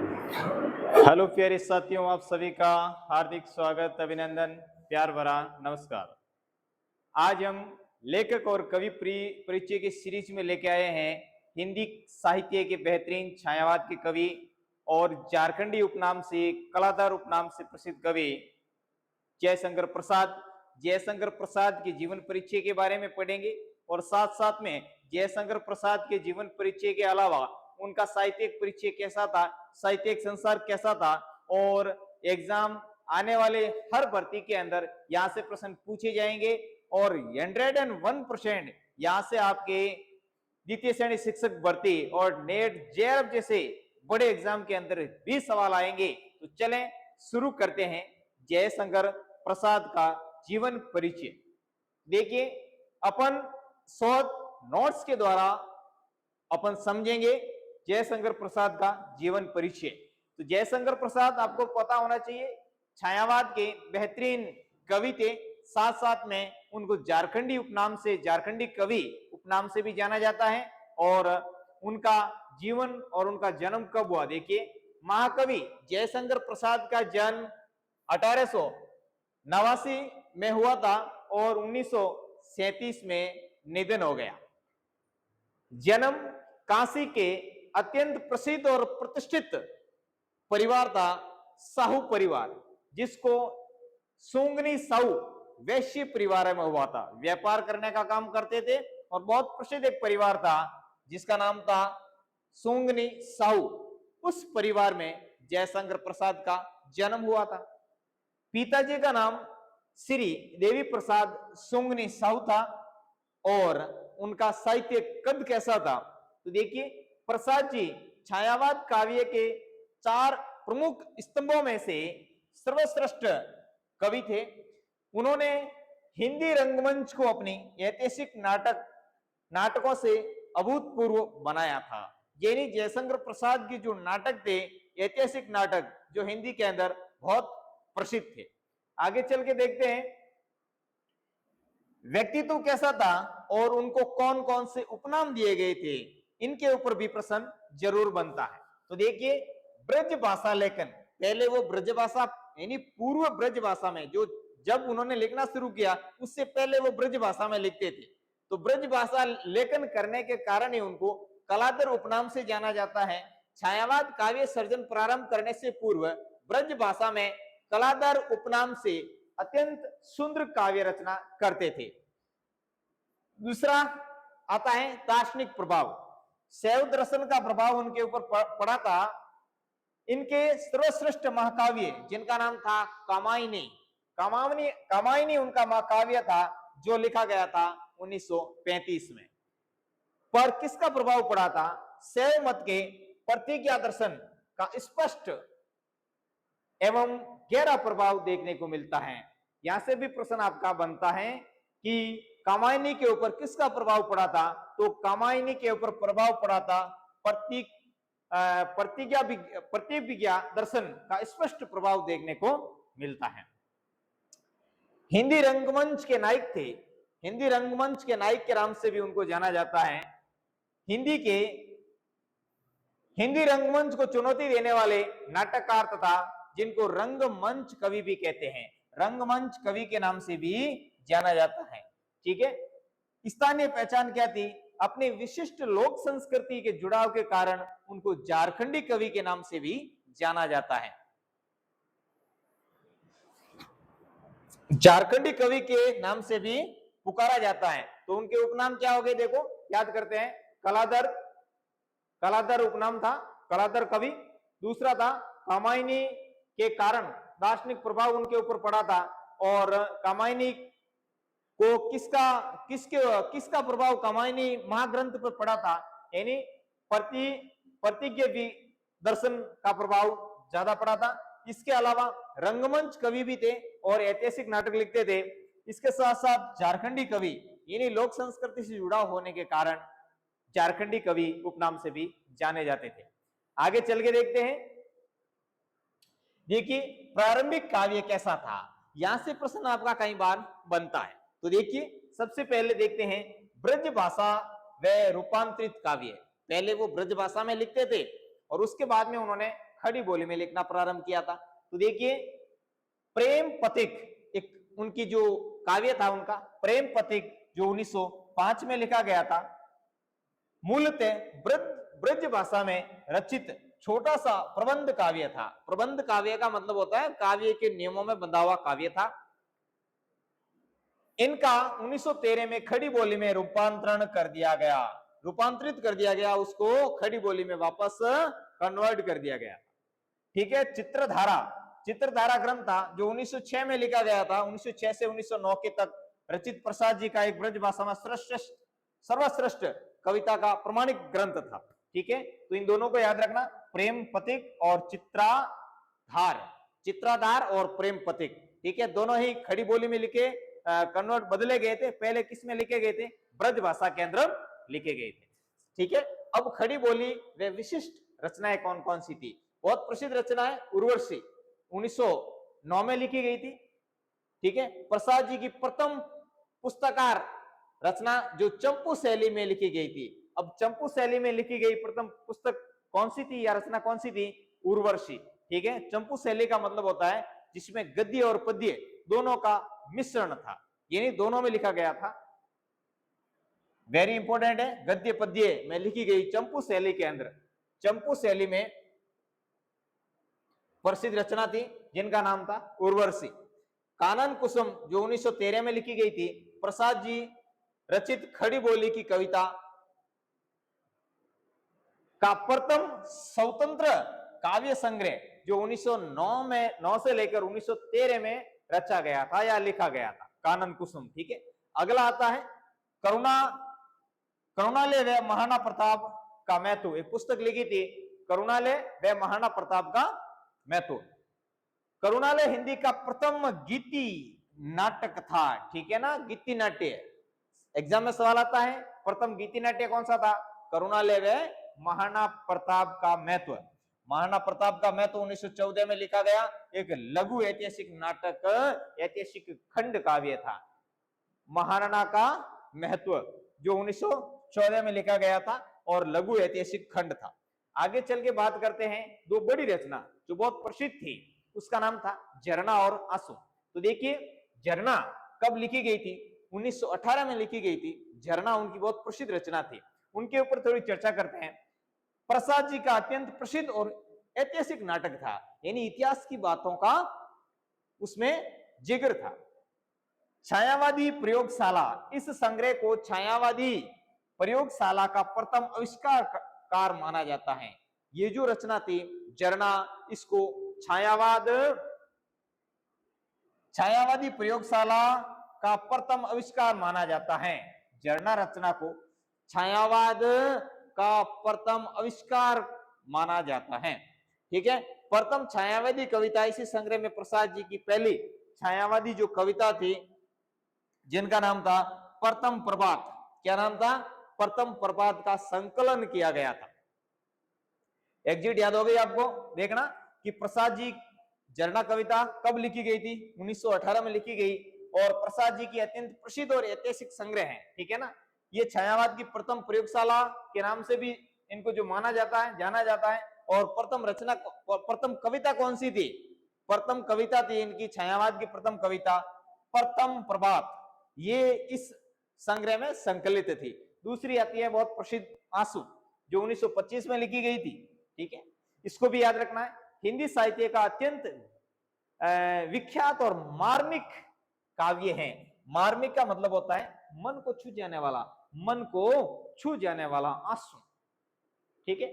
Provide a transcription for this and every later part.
Hello प्यारे साथियों, आप सभी का हार्दिक स्वागत, अभिनंदन, प्यार भरा नमस्कार। आज हम लेखक और कवि परिचय की सीरीज में लेके आए हैं हिंदी साहित्य के बेहतरीन छायावाद के कवि और झारखंडी उपनाम से, कलाधर उपनाम से प्रसिद्ध कवि जयशंकर प्रसाद। जयशंकर प्रसाद के जीवन परिचय के बारे में पढ़ेंगे और साथ साथ में जयशंकर प्रसाद के जीवन परिचय के अलावा उनका साहित्यिक परिचय कैसा था, साहित्यिक संसार कैसा था, और एग्जाम आने वाले हर भर्ती के अंदर यहाँ से प्रश्न पूछे जाएंगे और 101% यहाँ से आपके द्वितीय श्रेणी शिक्षक भर्ती और नेट जेआरएफ जैसे बड़े एग्जाम के अंदर भी सवाल आएंगे। तो चलें शुरू करते हैं जयशंकर प्रसाद का जीवन परिचय। देखिए, अपन शॉर्ट नोट्स के द्वारा अपन समझेंगे जयशंकर प्रसाद का जीवन परिचय। तो जयशंकर प्रसाद आपको पता होना चाहिए छायावाद के बेहतरीन कवि थे, साथ साथ में उनको झारखंडी उपनाम से, झारखंडी कवि उपनाम से भी जाना जाता है। और उनका जीवन और उनका जन्म कब हुआ, देखिए, महाकवि जयशंकर प्रसाद का जन्म 1889 में हुआ था और 1937 में निधन हो गया। जन्म काशी के अत्यंत प्रसिद्ध और प्रतिष्ठित परिवार था, साहू परिवार, जिसको सुंगनी साहू वैश्य परिवार में हुआ था। व्यापार करने का काम करते थे और बहुत प्रसिद्ध एक परिवार था जिसका नाम था सुंगनी साहू। उस परिवार में जयशंकर प्रसाद का जन्म हुआ था। पिताजी का नाम श्री देवी प्रसाद सुंगनी साहू था और उनका साहित्य कद कैसा था, तो देखिए, प्रसाद जी छायावाद काव्य के 4 प्रमुख स्तंभों में से सर्वश्रेष्ठ कवि थे। उन्होंने हिंदी रंगमंच को अपनी ऐतिहासिक नाटकों से अभूतपूर्व बनाया था। यानी जयशंकर प्रसाद की जो नाटक थे, ऐतिहासिक नाटक, जो हिंदी के अंदर बहुत प्रसिद्ध थे। आगे चल के देखते हैं व्यक्तित्व कैसा था और उनको कौन कौन से उपनाम दिए गए थे, इनके ऊपर भी प्रश्न जरूर बनता है। तो देखिए, ब्रज भाषा लेखन, पहले वो ब्रज भाषा यानी पूर्व ब्रज भाषा में, जो जब उन्होंने लिखना शुरू किया उससे पहले वो ब्रज भाषा में लिखते थे। तो ब्रज भाषा लेखन करने के कारण ही उनको कलाधर उपनाम से जाना जाता है। छायावाद काव्य सर्जन प्रारंभ करने से पूर्व ब्रज भाषा में कलाधर उपनाम से अत्यंत सुंदर काव्य रचना करते थे। दूसरा आता है दार्शनिक प्रभाव। शैव दर्शन का प्रभाव उनके ऊपर पड़ा था। इनके सर्वश्रेष्ठ महाकाव्य, जिनका नाम था कामायनी उनका महाकाव्य था, जो लिखा गया था 1935 में। पर किसका प्रभाव पड़ा था? शैव मत के प्रतिज्ञा दर्शन का स्पष्ट एवं गहरा प्रभाव देखने को मिलता है। यहां से भी प्रश्न आपका बनता है कि कामायनी के ऊपर किसका प्रभाव पड़ा था, तो कामायनी के ऊपर प्रभाव पड़ा था प्रतिज्ञा दर्शन का स्पष्ट प्रभाव देखने को मिलता है। हिंदी रंगमंच के नायक थे। हिंदी रंगमंच के नायक के नाम से भी उनको जाना जाता है। हिंदी रंगमंच को चुनौती देने वाले नाटककार तथा जिनको रंगमंच कवि भी कहते हैं, रंगमंच कवि के नाम से भी जाना जाता है। ठीक है। स्थानीय पहचान क्या थी? अपनी विशिष्ट लोक संस्कृति के जुड़ाव के कारण उनको झारखंडी कवि के नाम से भी जाना जाता है। झारखंडी कवि के नाम से भी पुकारा जाता है। तो उनके उपनाम क्या हो गए, देखो, याद करते हैं। कलाधर उपनाम था, कलाधर कवि। दूसरा था कामायनी के कारण दार्शनिक प्रभाव उनके ऊपर पड़ा था। और कामायनी को किसका प्रभाव कामायनी महाग्रंथ पर पड़ा था, यानी प्रतिज्ञा दर्शन का प्रभाव ज्यादा पड़ा था। इसके अलावा रंगमंच कवि भी थे और ऐतिहासिक नाटक लिखते थे। इसके साथ साथ झारखंडी कवि, यानी लोक संस्कृति से जुड़ा होने के कारण झारखंडी कवि उपनाम से भी जाने जाते थे। आगे चल के देखते हैं। देखिए, प्रारंभिक काव्य कैसा था, यहां से प्रश्न आपका कई बार बनता है। तो देखिए, सबसे पहले देखते हैं ब्रज भाषा व रूपांतरित काव्य। पहले वो ब्रज भाषा में लिखते थे और उसके बाद में उन्होंने खड़ी बोली में लिखना प्रारंभ किया था। तो देखिए प्रेम पथिक एक उनकी जो काव्य था उनका प्रेम पथिक जो 1905 में लिखा गया था, मूलतः ब्रज भाषा में रचित छोटा सा प्रबंध काव्य था। प्रबंध काव्य का मतलब होता है काव्य के नियमों में बंधा हुआ काव्य था। इनका 1913 में खड़ी बोली में रूपांतरण कर दिया गया, रूपांतरित कर दिया गया, उसको खड़ी बोली में वापस कन्वर्ट कर दिया गया। ठीक है, चित्रधारा, चित्रधारा ग्रंथ था जो 1906 में लिखा गया था। 1906 से 1909 के तक रचित प्रसाद जी का एक ब्रज भाषा में सर्वश्रेष्ठ कविता का प्रमाणिक ग्रंथ था। ठीक है, तो इन दोनों को याद रखना, प्रेम पथिक और चित्राधार, चित्राधार और प्रेम पथिक। ठीक है, दोनों ही खड़ी बोली में लिखे कन्वर्ट बदले गए थे। पहले किस में लिखे गए थे? ब्रज भाषा के अंदर लिखे गए थे। ठीक है, अब खड़ी बोली वे विशिष्ट रचनाएं कौन कौन सी थी? बहुत प्रसिद्ध रचना है उर्वशी, 1909 में लिखी गई थी। ठीक है, प्रसाद जी की प्रथम पुस्तकार रचना जो चंपू शैली में लिखी गई थी। अब चंपू शैली में लिखी गई प्रथम पुस्तक कौन सी थी या रचना कौन सी थी? उर्वशी। ठीक है, चंपू शैली का मतलब होता है जिसमें गद्य और पद्य दोनों का मिश्रण था, यानी दोनों में लिखा गया था। वेरी इंपॉर्टेंट है, गद्य पद्य में लिखी गई चंपू शैली के अंदर। चंपू शैली में प्रसिद्ध रचना थी जिनका नाम था उर्वशी। कानन कुसुम जो 1913 में लिखी गई थी, प्रसाद जी रचित खड़ी बोली की कविता का प्रथम स्वतंत्र काव्य संग्रह जो 1909 में 9 से लेकर 1913 में रचा गया था या लिखा गया था, कानन कुसुम। ठीक है, अगला आता है करुणालय व महाराणा प्रताप का महत्व। एक पुस्तक लिखी थी करुणालय व महाराणा प्रताप का महत्व। करुणालय हिंदी का प्रथम गीति नाटक था। ठीक है ना, गीति नाट्य एग्जाम में सवाल आता है, प्रथम गीति नाट्य कौन सा था? करुणालय व महाराणा प्रताप का महत्व। महाराणा प्रताप का महत्व 1914 में लिखा गया एक लघु ऐतिहासिक नाटक, ऐतिहासिक खंड काव्य था। महाराणा का महत्व जो 1914 में लिखा गया था और लघु ऐतिहासिक खंड था। आगे चल के बात करते हैं दो बड़ी रचना जो बहुत प्रसिद्ध थी, उसका नाम था झरना और आंसू। तो देखिए झरना कब लिखी गई थी? 1918 में लिखी गई थी। झरना उनकी बहुत प्रसिद्ध रचना थी, उनके ऊपर थोड़ी चर्चा करते हैं। प्रसाद जी का अत्यंत प्रसिद्ध और ऐतिहासिक नाटक था, यानी इतिहास की बातों का उसमें जिक्र था। छायावादी प्रयोगशाला, इस संग्रह को छायावादी प्रयोगशाला का प्रथम आविष्कार माना जाता है। ये जो रचना थी झरना, इसको छायावादी प्रयोगशाला का प्रथम आविष्कार माना जाता है। झरना रचना को छायावाद का प्रथम आविष्कार माना जाता है। ठीक है, प्रथम छायावादी कविता इसी संग्रह में प्रसाद जी की पहली छायावादी जो कविता थी जिनका नाम था प्रथम प्रभात। क्या नाम था? प्रथम प्रभात का संकलन किया गया था। एग्जिट याद हो गई आपको? देखना कि प्रसाद जी झरना कविता कब लिखी गई थी? 1918 में लिखी गई और प्रसाद जी की अत्यंत प्रसिद्ध और ऐतिहासिक संग्रह है। ठीक है ना, ये छायावाद की प्रथम प्रयोगशाला के नाम से भी इनको जो माना जाता है, जाना जाता है। और प्रथम रचना, प्रथम कविता कौन सी थी? प्रथम कविता थी इनकी छायावाद की प्रथम कविता प्रथम प्रभात, ये इस संग्रह में संकलित थी। दूसरी आती है बहुत प्रसिद्ध आंसू जो 1925 में लिखी गई थी। ठीक है, इसको भी याद रखना है। हिंदी साहित्य का अत्यंत विख्यात और मार्मिक काव्य है। मार्मिक का मतलब होता है मन को छू जाने वाला, मन को छू जाने वाला आंसू। ठीक है,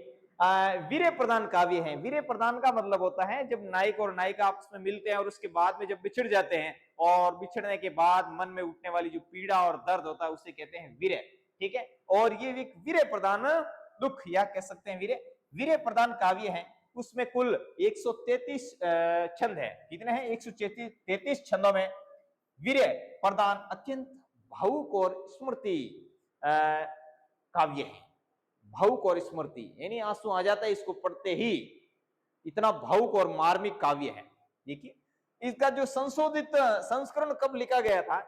वीर्य प्रधान काव्य है। वीर्य प्रधान का मतलब होता है जब नायक और नायिका आपस में मिलते हैं और उसके बाद में जब बिछड़ जाते हैं और बिछड़ने के बाद मन में उठने वाली जो पीड़ा और दर्द होता है उसे कहते हैं वीर्य। ठीक है, और ये वीर्य प्रधान दुख या कह सकते हैं वीर्य प्रधान काव्य है। उसमें कुल 133 छंद है। कितने हैं? 133 छंदों में वीर्य प्रधान अत्यंत भावुक और स्मृति काव्य है। भावुक और स्मृति यानी आंसू आ जाता है इसको पढ़ते ही, इतना भावुक और मार्मिक काव्य है। देखिए इसका जो संशोधित संस्करण कब लिखा गया था?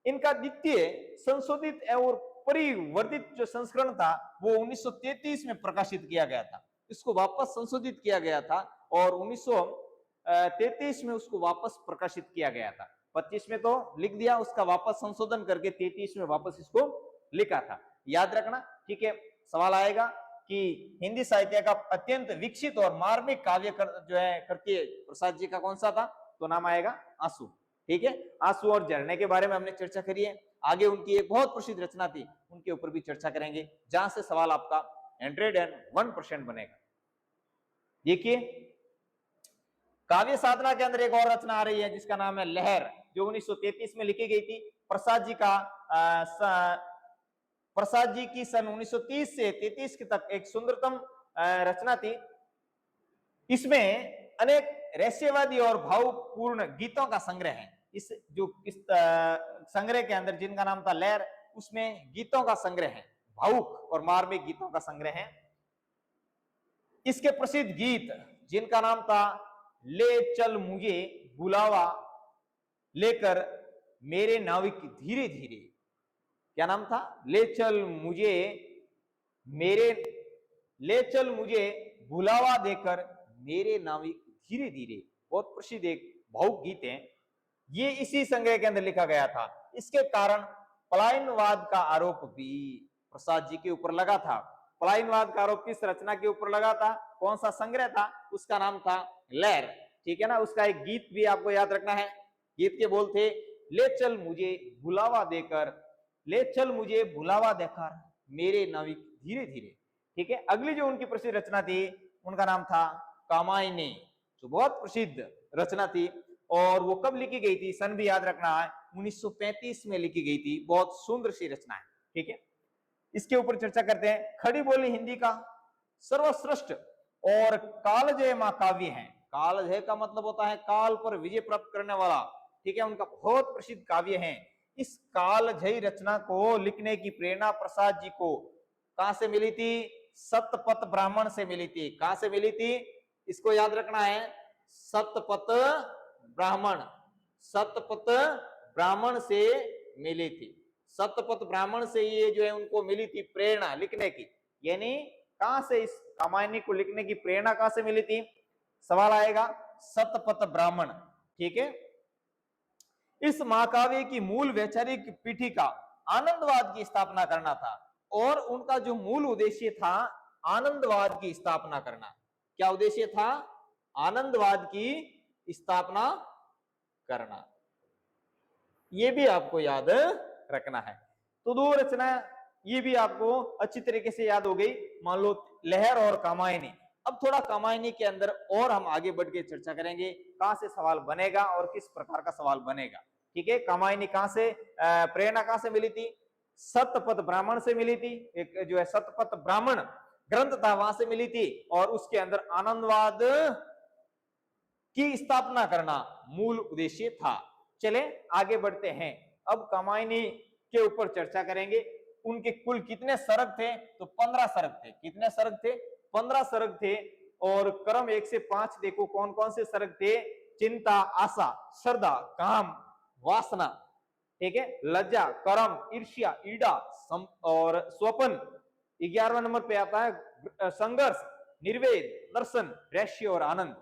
इनका द्वितीय संशोधित और परिवर्तित जो संस्करण था वो 1933 में प्रकाशित किया गया था। इसको वापस संशोधित किया गया था और 1933 में उसको वापस प्रकाशित किया गया था। 25 में तो लिख दिया, उसका वापस संशोधन करके 33 में वापस इसको लिखा था। याद रखना, ठीक है। सवाल आएगा कि हिंदी साहित्य का अत्यंत विकसित और मार्मिक काव्य जो है कृति प्रसाद जी का कौन सा था, तो नाम आएगा आंसू। ठीक है, आंसू और झरने के बारे में हमने चर्चा करी है। आगे उनकी एक बहुत प्रसिद्ध रचना थी, उनके ऊपर भी चर्चा करेंगे, जहां से सवाल आपका 101% बनेगा। देखिए, काव्य साधना के अंदर एक और रचना आ रही है जिसका नाम है लहर, जो 1933 में लिखी गई थी। प्रसाद जी की सन 1930 से 33 तक एक सुंदरतम रचना थी। इसमें अनेक रहस्यवादी और भावपूर्ण गीतों का संग्रह है। इस संग्रह के अंदर, जिनका नाम था लहर, उसमें गीतों का संग्रह है, भावुक और मार्मिक गीतों का संग्रह है। इसके प्रसिद्ध गीत, जिनका नाम था ले चल मुझे बुलावा लेकर मेरे नाविक धीरे धीरे, क्या नाम था, ले चल मुझे बुलावा देकर मेरे नाविक धीरे धीरे, बहुत प्रसिद्ध एक भावुक गीत है। ये इसी संग्रह के अंदर लिखा गया था। इसके कारण पलायनवाद का आरोप भी प्रसाद जी के ऊपर लगा था। पलायनवाद का आरोप किस रचना के ऊपर लगा था, कौन सा संग्रह था, उसका नाम था लहर। ठीक है ना। उसका एक गीत भी आपको याद रखना है। गीत के बोल थे, ले चल मुझे बुलावा देकर मेरे नाविक धीरे धीरे। ठीक है। अगली जो उनकी प्रसिद्ध रचना थी, उनका नाम था कामायनी, जो बहुत प्रसिद्ध रचना थी। और वो कब लिखी गई थी, सन भी याद रखना है, 1935 में लिखी गई थी। बहुत सुंदर सी रचना है। ठीक है, इसके ऊपर चर्चा करते हैं। खड़ी बोली हिंदी का सर्वश्रेष्ठ और कालजयी महाकाव्य है। कालजयी का मतलब होता है काल पर विजय प्राप्त करने वाला। ठीक है, उनका बहुत प्रसिद्ध काव्य है। इस कालजयी रचना को लिखने की प्रेरणा प्रसाद जी को कहां से मिली थी, सतपथ ब्राह्मण से मिली थी। कहां से मिली थी, इसको याद रखना है, सतपथ ब्राह्मण से मिली थी। सतपथ ब्राह्मण से ये जो है उनको मिली थी प्रेरणा लिखने की। यानी कहां से इस कामायनी को लिखने की प्रेरणा कहां से मिली थी, सवाल आएगा, सतपथ ब्राह्मण। ठीक है। इस महाकाव्य की मूल वैचारिक पीठिका आनंदवाद की स्थापना करना था, और उनका जो मूल उद्देश्य था आनंदवाद की स्थापना करना। क्या उद्देश्य था, आनंदवाद की स्थापना करना। यह भी आपको याद रखना है। तो दो रचना ये भी आपको अच्छी तरीके से याद हो गई, मान लो लहर और कामायनी। अब थोड़ा कामायनी के अंदर और हम आगे बढ़ के चर्चा करेंगे, कहां से सवाल बनेगा और किस प्रकार का सवाल बनेगा। ठीक है, कामायनी कहां से, प्रेरणा कहां से मिली थी, सतपथ ब्राह्मण से मिली थी। एक जो है सतपथ ब्राह्मण ग्रंथ था, वहां से मिली थी, और उसके अंदर आनंदवाद की स्थापना करना मूल उद्देश्य था। चले आगे बढ़ते हैं। अब कामायनी के ऊपर चर्चा करेंगे। उनके कुल कितने सर्ग थे, तो 15 सर्ग थे। कितने सर्ग थे, 15 सर्ग थे। और क्रम 1 से 5 देखो कौन कौन से सर्ग थे, चिंता, आशा, श्रद्धा, काम, वासना। ठीक है, लज्जा, कर्म, ईर्ष्या, ईड़ा और स्वपन। 11वां नंबर पे आता है संघर्ष, निर्वेद, दर्शन, रहस्य और आनंद।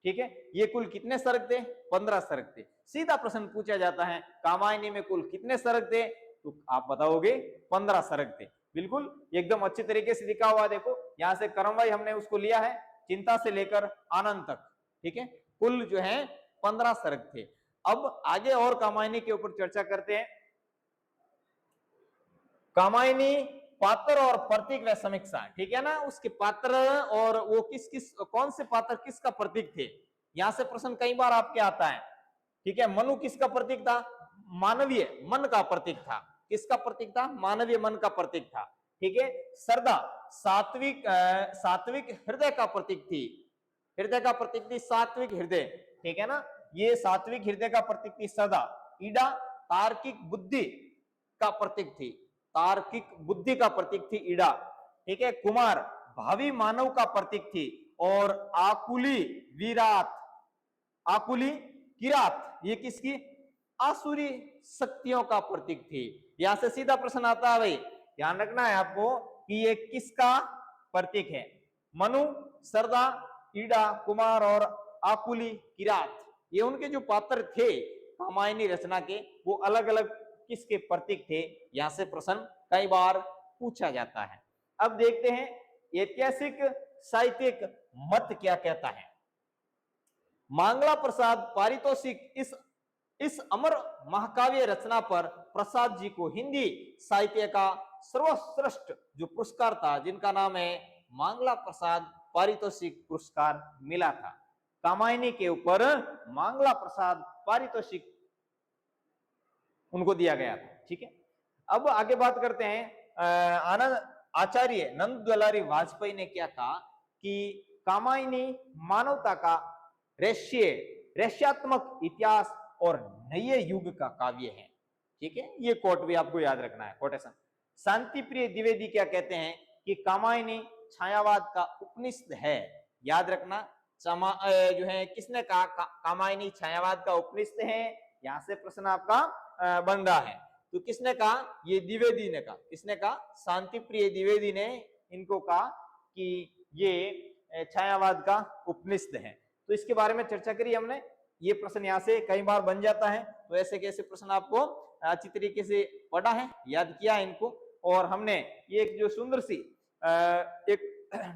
ठीक है, ये कुल कितने सर्ग थे, 15 सर्ग थे। सीधा प्रश्न पूछा जाता है कामायनी में कुल कितने सर्ग थे, तो आप बताओगे 15 सर्ग थे। बिल्कुल एकदम अच्छी तरीके से लिखा हुआ, देखो यहां से क्रमवाई हमने उसको लिया है, चिंता से लेकर आनंद तक। ठीक है, कुल जो है 15 सर्ग थे। अब आगे और कामायनी के ऊपर चर्चा करते हैं। कामायनी पात्र और प्रतीक व समीक्षा। ठीक है ना, उसके पात्र और वो कौन से पात्र किसका प्रतीक थे, यहां से प्रश्न कई बार आपके आता है। ठीक है, मनु किसका प्रतीक था, मानवीय मन का प्रतीक था। किसका प्रतीक था, मानवीय मन का प्रतीक था। ठीक है, श्रद्धा सात्विक हृदय का प्रतीक थी। हृदय का प्रतीक थी सात्विक हृदय। ठीक है ना, ये सात्विक हृदय का प्रतीक थी श्रद्धा। ईड़ा तार्किक बुद्धि का प्रतीक थी, तार्किक बुद्धि का प्रतीक थी ईड़ा। ठीक है, कुमार भावी मानव का प्रतीक थी। और आकुली किरात ये किसकी, आसुरी शक्तियों का प्रतीक थी। यहां से सीधा प्रश्न आता है, भाई ध्यान रखना है आपको कि ये किसका प्रतीक है। मनु, सरदा, ईड़ा, कुमार और आकुली, किरात, ये उनके जो पात्र थे कामायनी रचना के, वो अलग अलग किसके प्रतीक थे, यहां से प्रश्न कई बार पूछा जाता है। अब देखते हैं ऐतिहासिक साहित्यिक मत क्या कहता है। मांगला प्रसाद पारितोषिक, इस अमर महाकाव्य रचना पर प्रसाद जी को हिंदी साहित्य का सर्वश्रेष्ठ जो पुरस्कार था, जिनका नाम है मांगला प्रसाद पारितोषिक पुरस्कार मिला था। कामायनी के ऊपर मांगला प्रसाद पारितोषिक उनको दिया गया था। ठीक है, अब आगे बात करते हैं। आनंद आचार्य नंद दुलारी वाजपेयी ने क्या कहा कि कामायनी मानवता का रहस्यात्मक इतिहास और नए युग का काव्य है। ठीक है, ये कोट भी आपको याद रखना है, कोटेशन। शांति प्रिय द्विवेदी क्या कहते हैं कि कामायनी छायावाद का उपनिषद है। याद रखना, जो है किसने कहा कामायनी छायावाद का उपनिषद है, यहां से प्रश्न आपका बन रहा है। तो किसने कहा, ये द्विवेदी ने कहा। किसने कहा, शांति प्रिय द्विवेदी ने इनको कहा कि ये छायावाद का उपनिषद है। तो इसके बारे में चर्चा करी हमने। ये प्रश्न यहाँ से कई बार बन जाता है, तो ऐसे कैसे प्रश्न आपको अच्छी तरीके से पढ़ा है, याद किया है इनको। और हमने ये एक जो सुंदर सी एक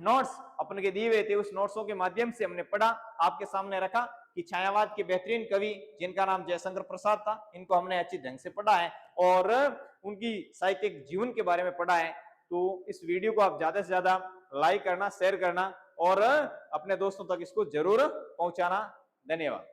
नोट्स अपने के दिए हुए थे, उस नोट्सों के माध्यम से हमने पढ़ा, आपके सामने रखा कि छायावाद के बेहतरीन कवि जिनका नाम जयशंकर प्रसाद था, इनको हमने अच्छी ढंग से पढ़ा है और उनकी साहित्यिक जीवन के बारे में पढ़ा है। तो इस वीडियो को आप ज्यादा से ज्यादा लाइक करना, शेयर करना और अपने दोस्तों तक इसको जरूर पहुंचाना। धन्यवाद।